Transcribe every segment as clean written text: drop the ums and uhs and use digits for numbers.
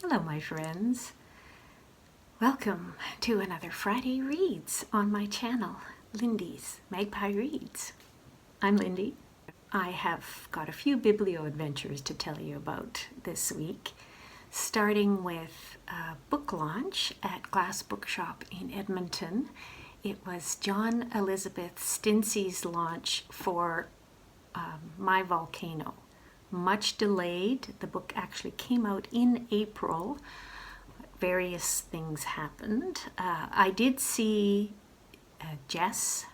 Hello my friends. Welcome to another Friday Reads on my channel, Lindy's Magpie Reads. I'm Lindy. I have got a few biblio adventures to tell you about this week, starting with a book launch at Glass Bookshop in Edmonton. It was John Elizabeth Stintzi's launch for My Volcano. Much delayed. The book actually came out in April. Various things happened. I did see Jess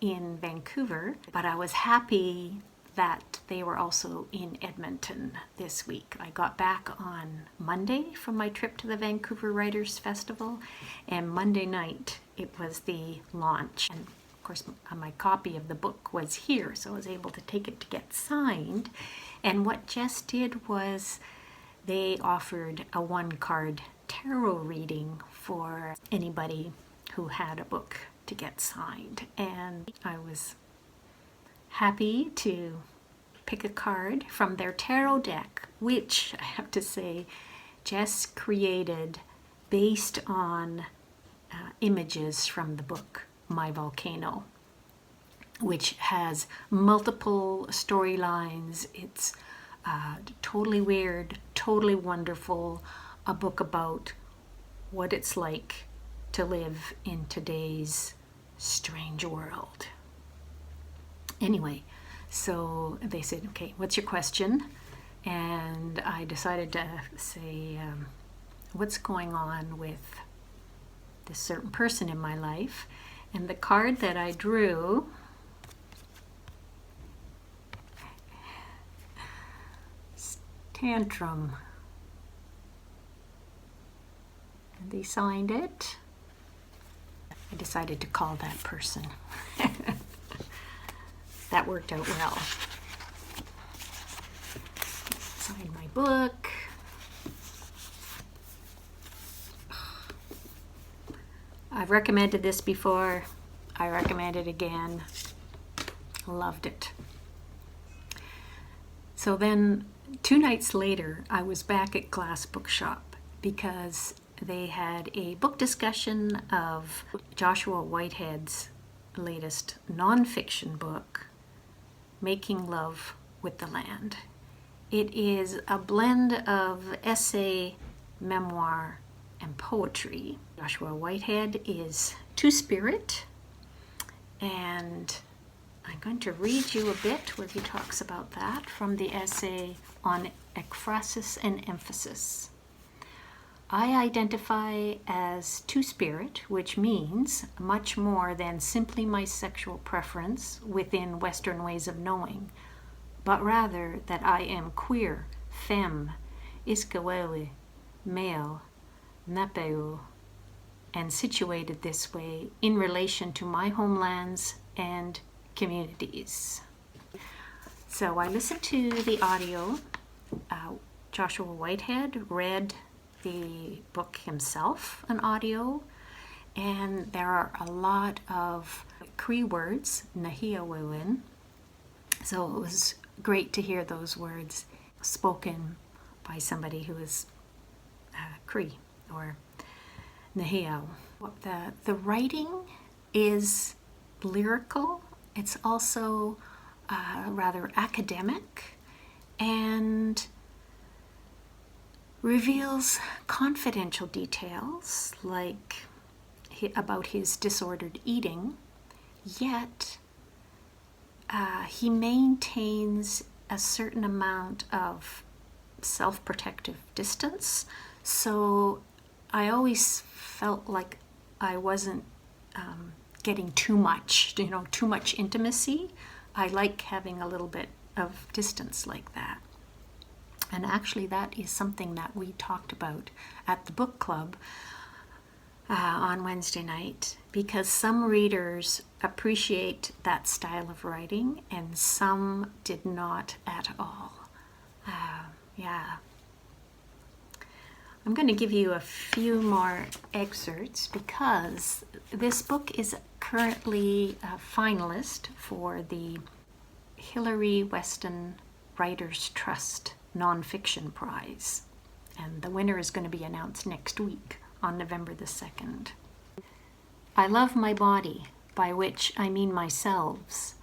in Vancouver, but I was happy that they were also in Edmonton this week. I got back on Monday from my trip to the Vancouver Writers Festival, and Monday night it was the launch. And of course, my copy of the book was here, so I was able to take it to get signed. And what Jess did was they offered a one-card tarot reading for anybody who had a book to get signed. And I was happy to pick a card from their tarot deck, which I have to say Jess created based on images from the book My Volcano, which has multiple storylines. It's totally weird, totally wonderful, a book about what it's like to live in today's strange world. Anyway, so they said, okay, what's your question? And I decided to say, what's going on with this certain person in my life? And the card that I drew Tantrum. And they signed it. I decided to call that person. That worked out well. Signed my book. I've recommended this before. I recommend it again. Loved it. So then 2 nights later, I was back at Glass Bookshop because they had a book discussion of Joshua Whitehead's latest nonfiction book, Making Love with the Land. It is a blend of essay, memoir, and poetry. Joshua Whitehead is two-spirit, and I'm going to read you a bit where he talks about that from the essay on ekphrasis and emphasis. I identify as two-spirit, which means much more than simply my sexual preference within Western ways of knowing, but rather that I am queer, femme, iskawele, male, napeu, and situated this way in relation to my homelands and communities. So I listened to the audio. Joshua Whitehead read the book himself, an audio, and there are a lot of Cree words, Nghi-Vo. So it was great to hear those words spoken by somebody who is Cree or Nghi-Vo. The writing is lyrical. It's also rather academic and reveals confidential details like about his disordered eating, yet he maintains a certain amount of self-protective distance. So I always felt like I wasn't getting too much, too much intimacy. I like having a little bit of distance like that. And actually that is something that we talked about at the book club on Wednesday night, because some readers appreciate that style of writing and some did not at all. Yeah. I'm going to give you a few more excerpts because this book is currently a finalist for the Hilary Weston Writers Trust Nonfiction Prize. and the winner is going to be announced next week on November the 2nd. I love my body, by which I mean myself.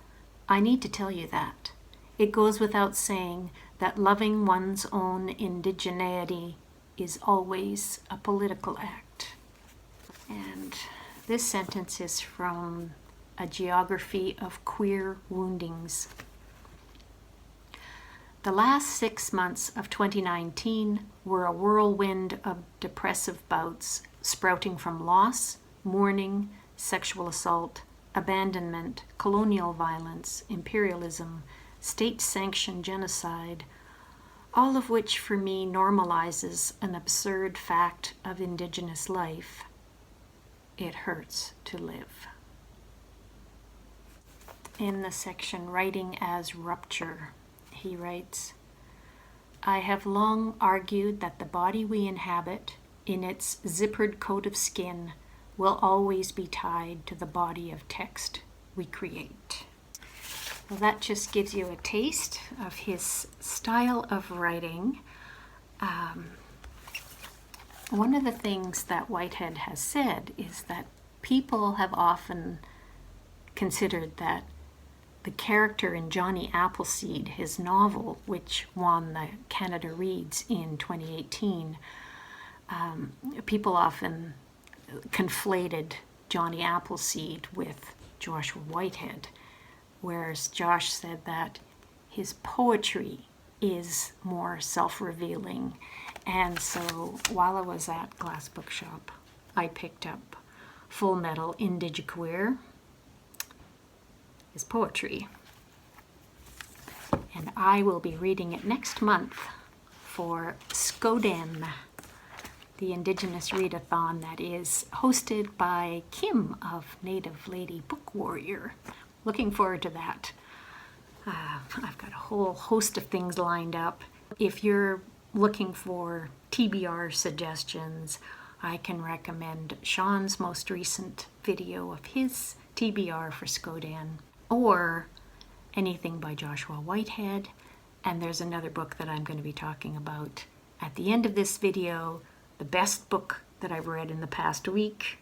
I need to tell you that. It goes without saying that loving one's own indigeneity is always a political act. And this sentence is from A Geography of Queer Woundings. The last 6 months of 2019 were a whirlwind of depressive bouts sprouting from loss, mourning, sexual assault, abandonment, colonial violence, imperialism, state-sanctioned genocide, all of which for me normalizes an absurd fact of Indigenous life. It hurts to live. In the section Writing as Rupture, he writes, I have long argued that the body we inhabit, in its zippered coat of skin, will always be tied to the body of text we create. Well, that just gives you a taste of his style of writing. One of the things that Whitehead has said is that people have often considered that the character in Johnny Appleseed, his novel, which won the Canada Reads in 2018, people often conflated Johnny Appleseed with Joshua Whitehead, whereas Josh said that his poetry is more self-revealing. And so while I was at Glass Bookshop, I picked up Full Metal Indigiqueer, his poetry. And I will be reading it next month for Skoden, the Indigenous Readathon that is hosted by Kim of Native Lady Book Warrior. Looking forward to that. I've got a whole host of things lined up. If you're looking for TBR suggestions, I can recommend Sean's most recent video of his TBR for Skoden, or anything by Joshua Whitehead. And there's another book that I'm going to be talking about at the end of this video, the best book that I've read in the past week,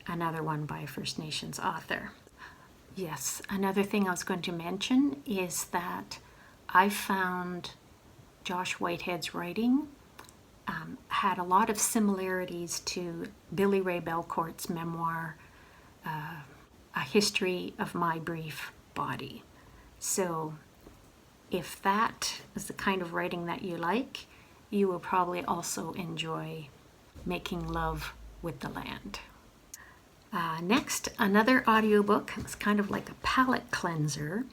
another one by a First Nations author. Yes, another thing I was going to mention is that I found Josh Whitehead's writing had a lot of similarities to Billy Ray Belcourt's memoir, A History of My Brief Body. So if that is the kind of writing that you like, you will probably also enjoy Making Love with the Land. Next, another audiobook. It's kind of like a palate cleanser.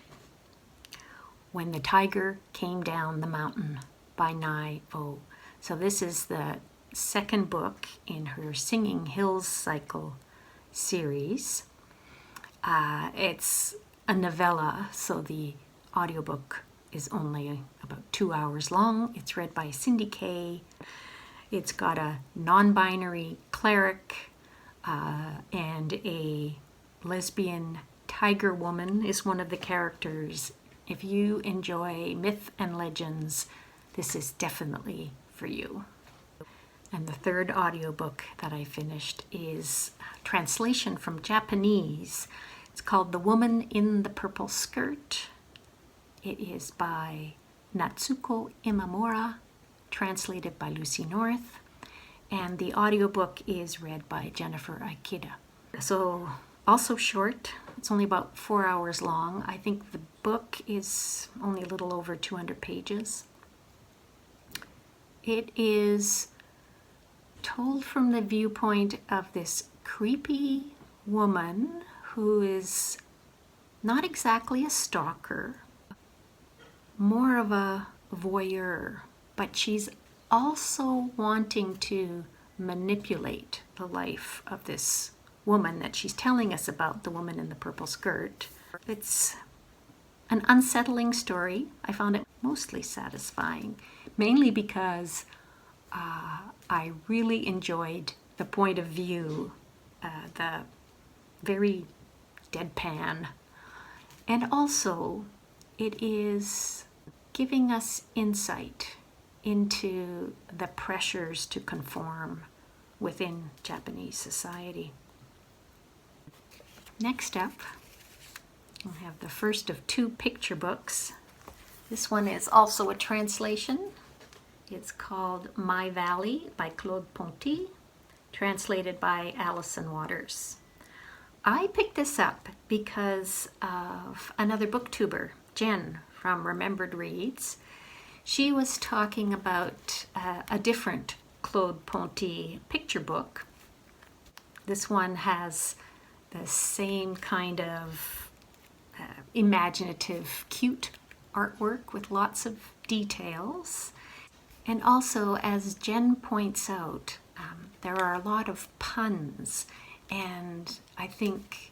When the Tiger Came Down the Mountain by Nghi Vo. So this is the second book in her Singing Hills Cycle series. It's a novella, so the audiobook is only about 2 hours long. It's read by Cindy Kay. It's got a non-binary cleric and a lesbian tiger woman is one of the characters. If you enjoy myth and legends, this is definitely for you. And the third audiobook that I finished is a translation from Japanese. It's called The Woman in the Purple Skirt. It is by Natsuko Imamura, translated by Lucy North, and the audiobook is read by Jennifer Ikeda. So also short, it's only about 4 hours long. I think the book is only a little over 200 pages. It is told from the viewpoint of this creepy woman who is not exactly a stalker, more of a voyeur, but she's also wanting to manipulate the life of this woman that she's telling us about, the woman in the purple skirt. It's an unsettling story. I found it mostly satisfying, mainly because I really enjoyed the point of view, the very deadpan, and also it is giving us insight into the pressures to conform within Japanese society. Next up, we have the first of two picture books. This one is also a translation. It's called My Valley by Claude Ponti, translated by Alyson Waters. I picked this up because of another booktuber, Jen from Remembered Reads. She was talking about a different Claude Ponti picture book. This one has the same kind of imaginative, cute artwork with lots of details. And also, as Jen points out, there are a lot of puns, and I think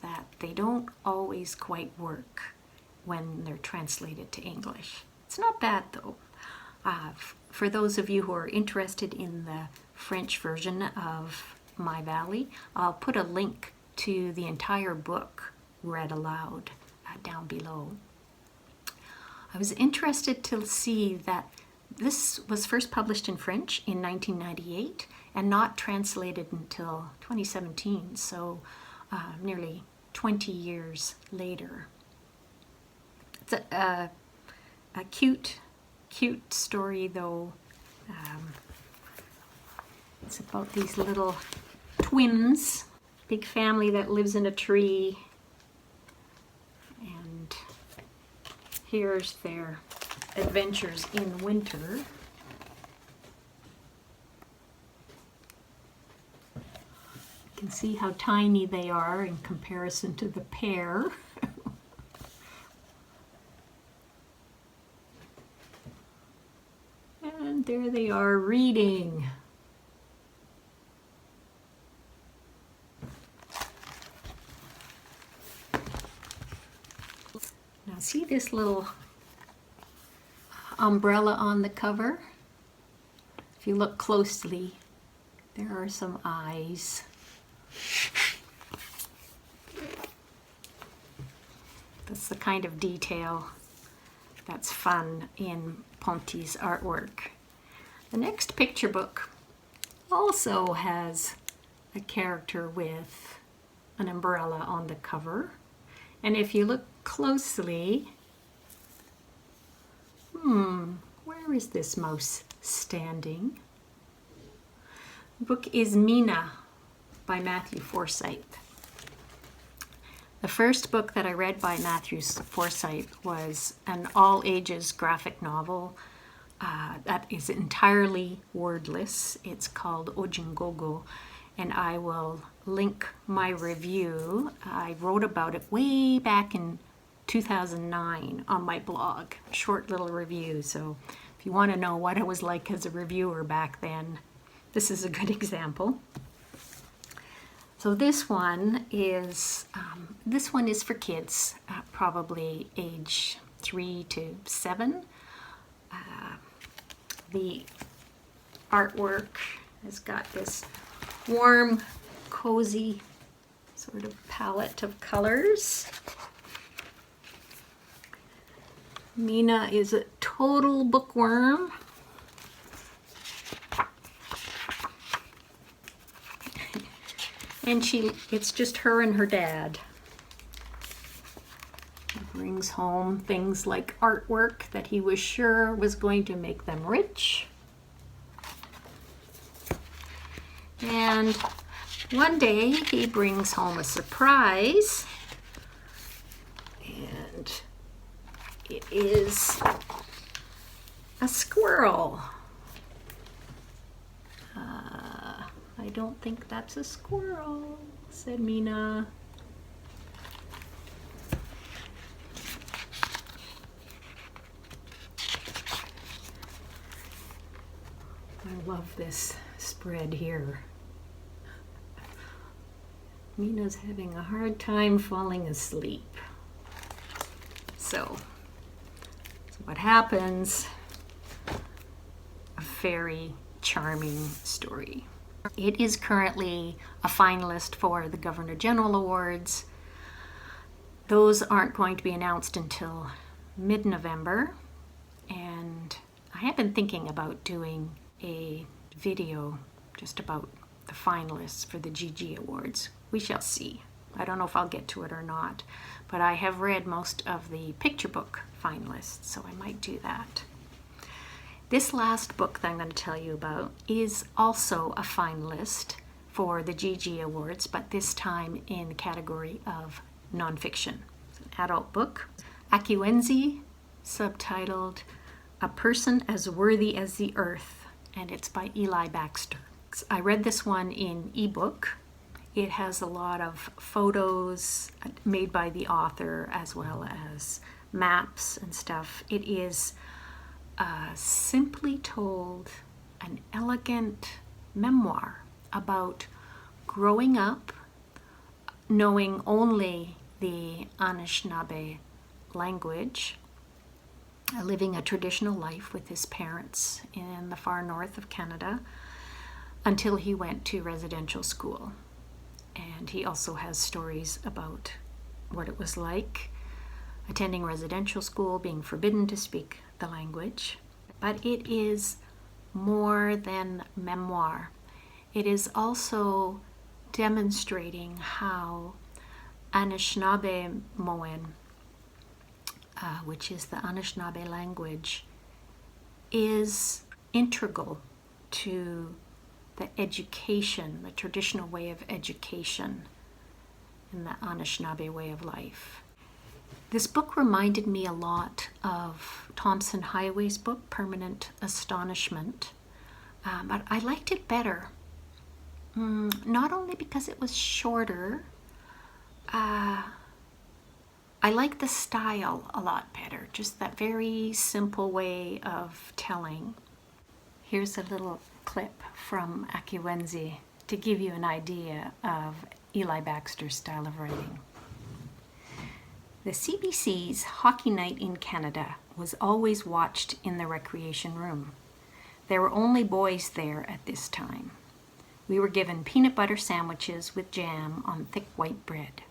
that they don't always quite work when they're translated to English. It's not bad though. For those of you who are interested in the French version of My Valley, I'll put a link to the entire book read aloud down below. I was interested to see that this was first published in French in 1998 and not translated until 2017, so nearly 20 years later. It's a cute story though. It's about these little twins, big family that lives in a tree, and here's their adventures in winter. You can see how tiny they are in comparison to the pear. And there they are reading. Now see this little umbrella on the cover? If you look closely, there are some eyes. That's the kind of detail that's fun in Ponti's artwork. The next picture book also has a character with an umbrella on the cover. And if you look closely, where is this mouse standing? The book is Mina by Matthew Forsythe. The first book that I read by Matthew Forsythe was an all-ages graphic novel that is entirely wordless. It's called Ojingogo, and I will link my review. I wrote about it way back in 2009 on my blog, short little review. So if you want to know what I was like as a reviewer back then, this is a good example. So this one is for kids, probably age 3 to 7. The artwork has got this warm, cozy sort of palette of colors. Mina is a total bookworm. And it's just her and her dad. He brings home things like artwork that he was sure was going to make them rich. And one day he brings home a surprise. And it is a squirrel. I don't think that's a squirrel, said Mina. I love this spread here. Mina's having a hard time falling asleep. So what happens? A very charming story. It is currently a finalist for the Governor General Awards. Those aren't going to be announced until mid-November, and I have been thinking about doing a video just about the finalists for the GG Awards. We shall see. I don't know if I'll get to it or not, but I have read most of the picture book finalists, so I might do that. This last book that I'm going to tell you about is also a finalist for the GG Awards, but this time in the category of nonfiction. It's an adult book. Aki-wayn-zih, subtitled A Person as Worthy as the Earth, and it's by Eli Baxter. I read this one in ebook. It has a lot of photos made by the author as well as maps and stuff. It is simply told, an elegant memoir about growing up knowing only the Anishinaabe language, living a traditional life with his parents in the far north of Canada until he went to residential school. And he also has stories about what it was like attending residential school, being forbidden to speak the language. But it is more than memoir. It is also demonstrating how Anishinaabe Moan, which is the Anishinaabe language, is integral to the education, the traditional way of education in the Anishinaabe way of life. This book reminded me a lot of Tomson Highway's book, Permanent Astonishment, but I liked it better. Not only because it was shorter, I like the style a lot better, just that very simple way of telling. Here's a little clip from Aki-wayn-zih to give you an idea of Eli Baxter's style of writing. The CBC's Hockey Night in Canada was always watched in the recreation room. There were only boys there at this time. We were given peanut butter sandwiches with jam on thick white bread.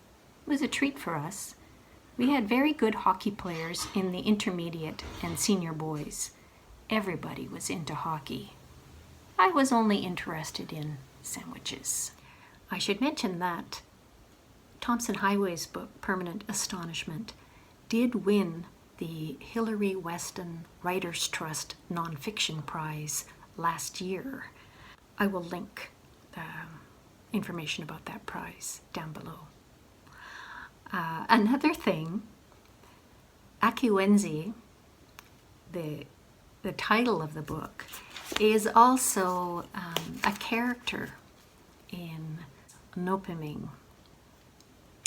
It was a treat for us. We had very good hockey players in the intermediate and senior boys. Everybody was into hockey. I was only interested in sandwiches. I should mention that Tomson Highway's book, Permanent Astonishment, did win the Hilary Weston Writers' Trust Nonfiction Prize last year. I will link information about that prize down below. Another thing, Aki-wayn-zih, the title of the book, is also a character in Noopiming.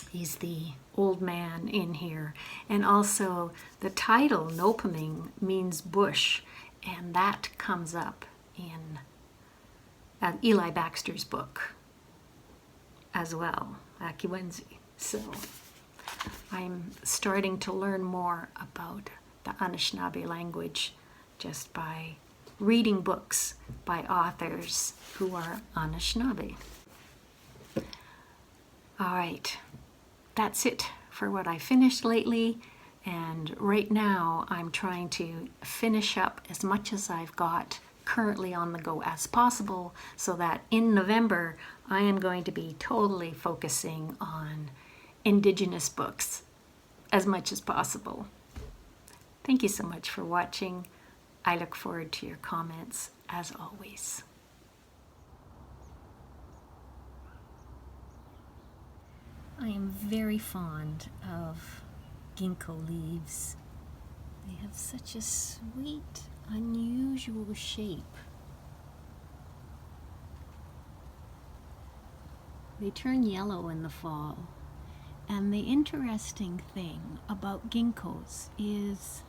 He's the old man in here. And also the title, Noopiming, means bush, and that comes up in Eli Baxter's book as well, Aki-wayn-zih. So I'm starting to learn more about the Anishinaabe language just by reading books by authors who are Anishinaabe. All right, that's it for what I finished lately, and right now I'm trying to finish up as much as I've got currently on the go as possible, so that in November I am going to be totally focusing on Indigenous books as much as possible. Thank you so much for watching. I look forward to your comments as always. I am very fond of ginkgo leaves. They have such a sweet, unusual shape. They turn yellow in the fall. And the interesting thing about ginkgos is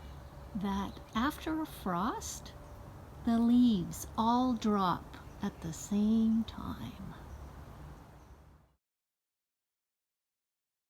that after a frost, the leaves all drop at the same time.